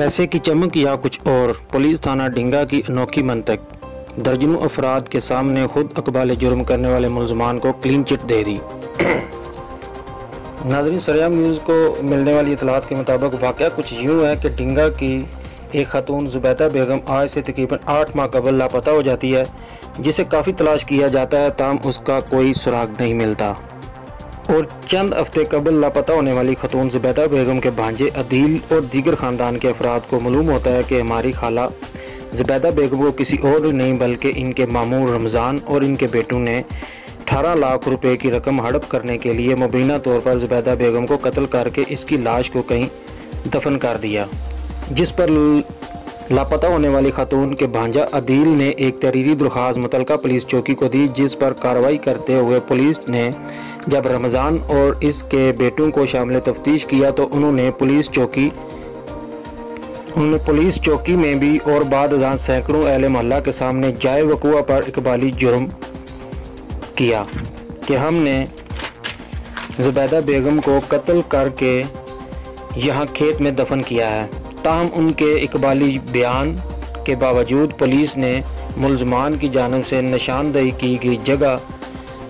पैसे की चमक या कुछ और। पुलिस थाना ढिंगा की अनोखी मंतक। दर्जनों अफराद के सामने खुद अकबाल जुर्म करने वाले मुलजमान को क्लीन चिट दे दी। नाज़रीन, सरेआम न्यूज़ को मिलने वाली इतलात के मुताबिक वाक़या कुछ यूँ है कि ढिंगा की एक खातून ज़ुबैदा बेगम आज से तकरीबन 8 माह कबल लापता हो जाती है, जिसे काफ़ी तलाश किया जाता है, ताहम उसका कोई सुराग नहीं मिलता। और चंद हफ्ते कबल लापता होने वाली खातून ज़ुबैदा बेगम के भांजे अदील और दीगर ख़ानदान के अफराद को मालूम होता है कि हमारी खाला ज़ुबैदा बेगम को किसी और नहीं बल्कि इनके मामू रमज़ान और इनके बेटों ने 18 लाख रुपए की रकम हड़प करने के लिए मुबीना तौर पर ज़ुबैदा बेगम को कत्ल करके इसकी लाश को कहीं दफन कर दिया, जिस पर लापता होने वाली खातून के भांजा अदील ने एक तहरीरी दरख्वास्त मुतलका पुलिस चौकी को दी, जिस पर कार्रवाई करते हुए पुलिस ने जब रमज़ान और इसके बेटों को शामिल तफ्तीश किया तो उन्होंने पुलिस चौकी में भी और बाद अज़ां सैकड़ों अहले मोहल्ला के सामने जाए वक़ुआ पर इकबाली जुर्म किया कि हमने ज़ुबैदा बेगम को कत्ल करके यहाँ खेत में दफन किया है। ताहम उनके इकबाली बयान के बावजूद पुलिस ने मुलजमान की जानिब से निशानदेही की गई जगह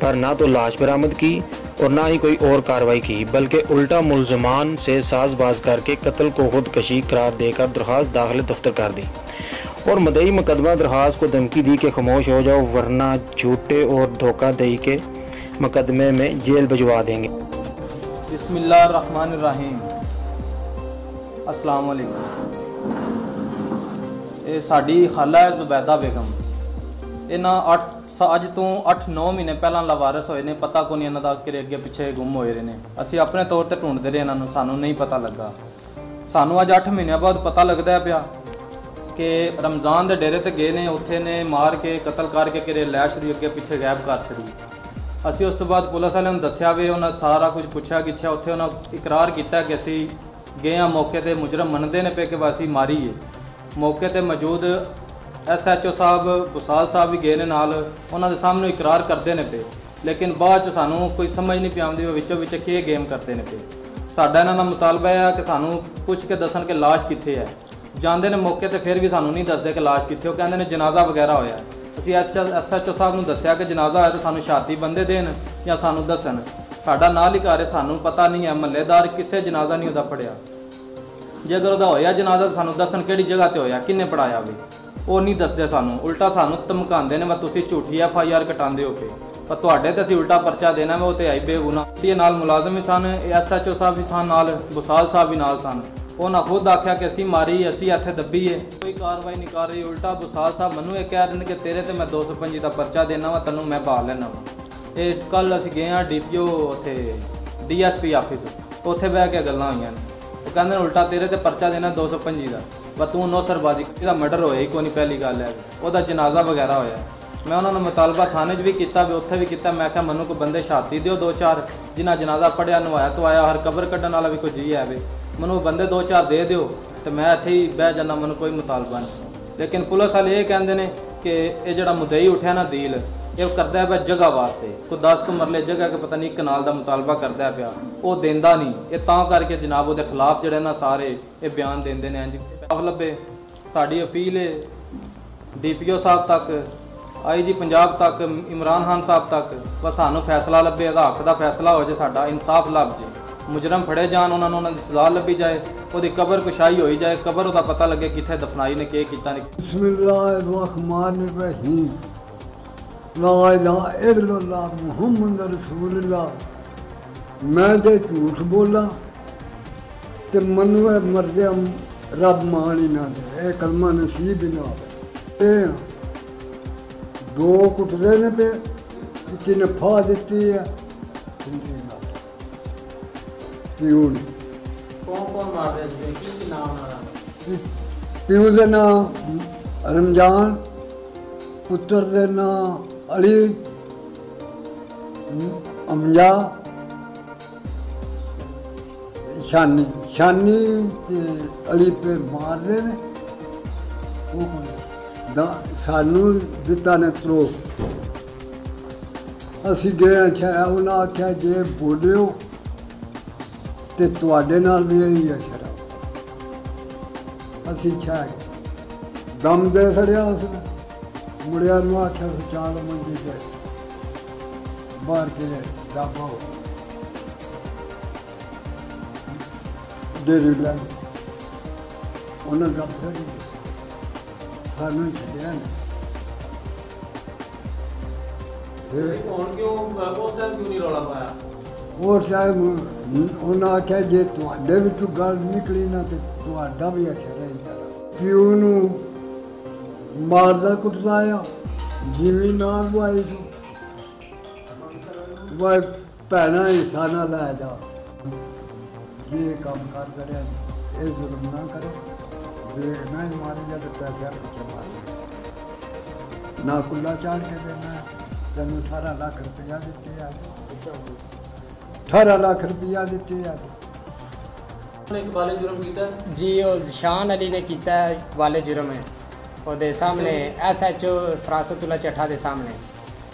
पर ना तो लाश बरामद की और ना ही कोई और कार्रवाई की, बल्कि उल्टा मुलजमान से साजबाज करके कत्ल को खुदकशी करार देकर दरख्वास्त दाखिल दफ्तर कर दी और मदई मुकदमा दरख्वास्त को धमकी दी कि खामोश हो जाओ वरना झूठे और धोखाधड़ी के मुकदमे में जेल भिजवा देंगे। बिस्मिल्लाहिर्रहमानिर्रहीम। अस्सलाम वालेकुम। ये साडी खाला है ज़ुबैदा बेगम। इन्हां अज तो 8-9 महीने पहला लवारस होए ने, पता को नहीं इन्हां दा कि अगे पिछे गुम होए रहे ने। असी अपने तौर पर ढूंढते रहे इन्हां, सानू नहीं पता लगा। सानू अज 8 महीने बाद पता लगता है पिया कि रमज़ान के डेरे ते गए ने, उत्थे ने मार के कतल करके कि लैश दी अगे पिछे गायब कर छड़ी। असी उस तो बाद पुलिस वाले दस्या वे, उन्हें सारा कुछ पुछया गिछया, उत्थे उन्हें इकरार किया कि असी गए हाँ मौके ते, मुजरम मनते ने पे कि असी मारी है। मौके ते मौजूद SHO साहब बुसाल साहब भी गए ने नाल, उन्होंने सामने इकरार करते हैं पे, लेकिन बाद सानू कोई समझ नहीं पी आती विचों विच के गेम करते हैं पे। साडा इन्हां दा मुतालबा है कि सानू पुछ के दसन कि लाश कित्थे है। जाते हैं मौके ते फिर भी सानू नहीं दसदे कि लाश कित्थे, कहते हैं जनाजा वगैरह होया। असी SHO साहब नूं दस्या कि जनाजा होया तो सानू छाती बंदे देन या सानू दसन। साडा नाल ही घर है, सानू पता नहीं है, महल्लेदार किसे जनाजा नहीं उहदा पढ़िया। जे अगर उहदा होया जनाजा तो सानू दसन किहड़ी जगह ते होया, किन्ने पढ़ाया वे, वो नहीं दसदे सानू। उल्टा सानू धमकाते हैं, तुसीं झूठी FIR कटांदे हो पे, पर तुहाडे ते असीं उल्टा परचा देना वा, वो तो आई बेगुनाह। नाल मुलाजम भी सन, SHO साहब भी सन नाल, बुसाल साहब भी नाल सन। उन्हें खुद आख्या कि असीं मारी, असीं इत्थे दब्बी है, कोई कार्रवाई नहीं कर रही। उल्टा बुसाल साहब मैनू ये कह रहे हैं कि तेरे ते मैं 225 का परचा देना वा, तैनूं मैं पा लेना वा। ये कल असीं गए हाँ DPO उत्थे DSP ऑफिस, उत्थे बह के गल्लां होईयां ने। वो कहंदे उल्टा तेरे ते परचा देना 225 का, पर तू नौसरबाजी का मर्डर होया ही कोई नहीं। पहली गल है वह जनाजा वगैरह होया। मैं उन्होंने मुतालबा थाने भी किया, उत्थे भी किया। मैं क्या मैनू कोई बंदे छाती दिओ 2-4 जिन्हें जनाजा पढ़िया, नवाया तो आया, हर कबर कड्ढन वाला भी कोई जी है वे, मैनू बंदे 2-4 दे दिओ तो मैं इत्थे ही बह जाना, मैनू कोई मुतालबा नहीं। लेकिन पुलिस वाले ये कहते हैं कि ये जो मुदई उठा ना दील, ये करता है पिया जगह वास्ते, कोई 10 मरले जगह के पता नहीं कनाल का मुतालबा करता है पिया, वो देंदा नहीं। ये तां करके जनाब वो खिलाफ जड़े ना सारे ये बयान देंदे ने। इंज लभे साड़ी अपील है DPO साहब तक, IG पंजाब तक, इमरान खान साहब तक, बस सानू फैसला लभे, हक का फैसला हो जाए, साडा इंसाफ लभ जाए, मुजरम फड़े जान, उन्होंने सजा लभी जाए, वो कबर कुशाई हो जाए, कबर उसका पता लगे कितने दफनाई ने के किया नहीं। बिस्मिल्लाहिर्रहमानिर्रहीम। ला इलाहा इल्लल्लाह मुहम्मद रसूलुल्लाह। मैं तो झूठ बोला तो मनु मरदे रब मान ही ना दे, यह कलमा नसीब ही ना हो। 2 कुटदे ने पे, किसी ने फा दी है, प्यू ने। प्यू के नाम रमजान, पुत्र के नाम अली, अमजा, शानी अली पे मारते ने। सानू दिता ने त्रो, असी गए छाया, उन्हें आख्या जे बोलियो तो तुहाडे नाल भी यही है शराब। ਅਸੀਂ ਛਾ ਦਮ ਦੇ ਸੜਿਆ ਉਸ ਮੁੰਡਿਆਂ ਨੂੰ ਆਖਿਆ ਸੀ ਚਾਲ ਮੰਜੀ ਤੇ ਬਾਹਰ ਕੇ ਦਾਬੋ ਦੇ ਲੈ ਉਹਨਾਂ ਦਾ ਸੜੀ ਸਾਨੂੰ ਛੱਡਿਆ ਨੇ ਹੁਣ ਕਿਉਂ ਉਸ ਟਾਈਮ ਕਿਉਂ ਨਹੀਂ ਰੌਲਾ ਪਾਇਆ? ਉਹ ਸਾਹਿਬ ਉਹਨਾਂ ਆਖਿਆ ਜੇ ਤੁਹਾਡੇ ਵਿੱਚੋਂ ਗੱਲ ਨਿਕਲੀ ਨਾ ਤੇ ਤੁਹਾਡਾ ਵੀ ਅਖਰ ਰਹਿੰਦਾ ਪਿਓ ਨੂੰ ਮਾਰਦਾ ਕੁੱਟਦਾ ਆ ਜਿਵੇਂ ਨਾਲ ਵਾਈ ਸੀ ਵਾਈ ਭੈਣਾਂ ਹਿੱਸਾ ਨਾ ਲੈ ਜਾ ਜੇ ਕੰਮ ਕਰ ਚੜਿਆ ਇਹ ਜ਼ੁਲਮ ਨਾ ਕਰੋ ਦੇਖ ਨਾ ਹੀ ਮਾਰੀ ਜਾ ਤੇ ਪੈਸੇ ਪਿੱਛੇ ਮਾਰੀ ਨਾ ਕੁੱਲਾ ਚਾੜ ਕੇ ਦੇਣਾ ਤੈਨੂੰ 18 ਲੱਖ ਰੁਪਇਆ ਦਿੱਤੇ ਆ 18 ਲੱਖ ਰੁਪਇਆ ਦਿੱਤੇ ਆ ਇੱਕ ਵਾਲੇ ਜੁਰਮ ਕੀਤਾ जी वो शान अली ने किया वाले जुर्म है ਉਹਦੇ ਸਾਹਮਣੇ SHO ਫਰਾਸਤੁल्ला ਚੱਠਾ ਦੇ ਸਾਹਮਣੇ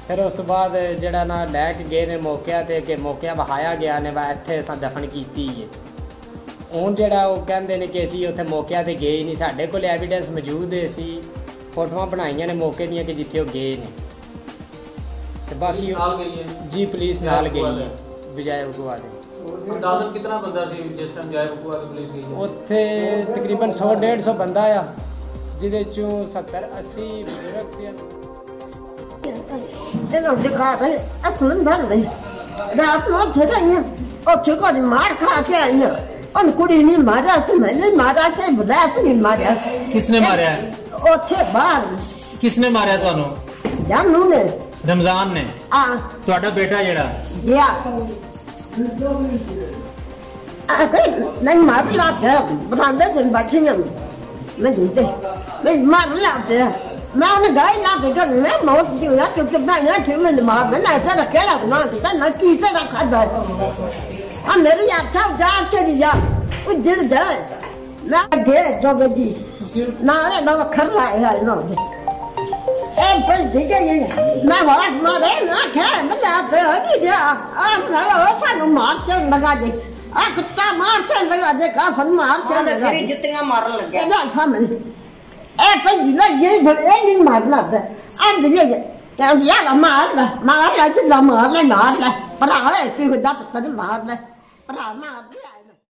ਫਿਰ ਉਸ ਤੋਂ ਬਾਅਦ ਜਿਹੜਾ ਨਾ ਲੈ ਕੇ ਗਏ ਨੇ ਮੌਕਿਆਂ ਤੇ ਕਿ ਮੌਕਿਆਂ ਵਹਾਇਆ ਗਿਆ ਨੇ ਵਾ ਇੱਥੇ ਅਸਾਂ ਦਫਨ ਕੀਤੀ ਹੈ ਹੁਣ ਜਿਹੜਾ ਉਹ ਕਹਿੰਦੇ ਨੇ ਕਿ ਅਸੀਂ ਉੱਥੇ ਮੌਕਿਆਂ ਤੇ ਗਏ ਨਹੀਂ ਸਾਡੇ ਕੋਲ ਐਵੀਡੈਂਸ ਮੌਜੂਦ ਹੈ ਅਸੀਂ ਫੋਟੋਆਂ ਬਣਾਈਆਂ ਨੇ ਮੌਕੇ ਦੀਆਂ ਕਿ ਜਿੱਥੇ ਉਹ ਗਏ ਨੇ ਤੇ ਬਾਕੀ ਨਾਲ ਗਈ ਹੈ ਜੀ ਪੁਲਿਸ ਨਾਲ ਗਈ ਹੈ ਬਜਾਏ ਬਕੂਆ ਦੇ ਅੰਦਾਜ਼ਨ ਕਿੰਨਾ ਬੰਦਾ ਸੀ ਜਿਸ ਟਾਈਮ ਜਾਏ ਬਕੂਆ ਦੀ ਪੁਲਿਸ ਗਈ ਹੈ? ਉੱਥੇ ਤਕਰੀਬਨ 100-150 ਬੰਦਾ ਆ ਜਿਹਦੇ ਚੋਂ 70-80 ਬਜ਼ੁਰਗ ਸੀ ਇਹਨੂੰ ਦਿਖਾ ਦੇ ਅਸਲਨ ਭਰ ਲਈ ਰਾਤ ਨੂੰ ਉੱਥੇ ਗਈ ਉੱਥੇ ਕੋਈ ਮਾਰ ਖਾ ਕੇ ਆਈ ਉਹਨ ਕੁੜੀ ਨੇ ਮਾਰਿਆ ਤੇ ਮੈਨੇ ਮਾਰਿਆ ਤੇ ਬਲੈਕ ਨੇ ਮਾਰਿਆ ਕਿਸਨੇ ਮਾਰਿਆ ਹੈ? ਉੱਥੇ ਬਾਹਰ ਕਿਸਨੇ ਮਾਰਿਆ ਤੁਹਾਨੂੰ? ਜਾਨੂ ਨੇ ਰਮਜ਼ਾਨ ਨੇ? ਆ ਤੁਹਾਡਾ ਬੇਟਾ ਜਿਹੜਾ ਗਿਆ नहीं मार लाते बताते दिन बच्चे मैं जीते मैं मार लाते मैं उन्हें गाय ला के कर मैं मौत दी ना चुप मैं ना फिर मैं मार देना ऐसा रखे रखना कितना ना कीसे रखा दे हम मेरी अच्छा उधार चली जा वो दिल दे मैं दे जो बजी ना ले ना खर रहा है ना दे ए भाई ठीक है मैं वाला मारे ना क्या मैं लाते हो नहीं दिया और ना वो सानू मार चल लगा दे आ कुत्ता मार चल लगा दे का फन मार चल लगा सिरी जुत्तियां मारन लगे ना सामने ए भाई ना ये भले नहीं मारना है अब ये यार मार ले तो मार ले पर आ फिर दा पत्ता मार ले पर मार दे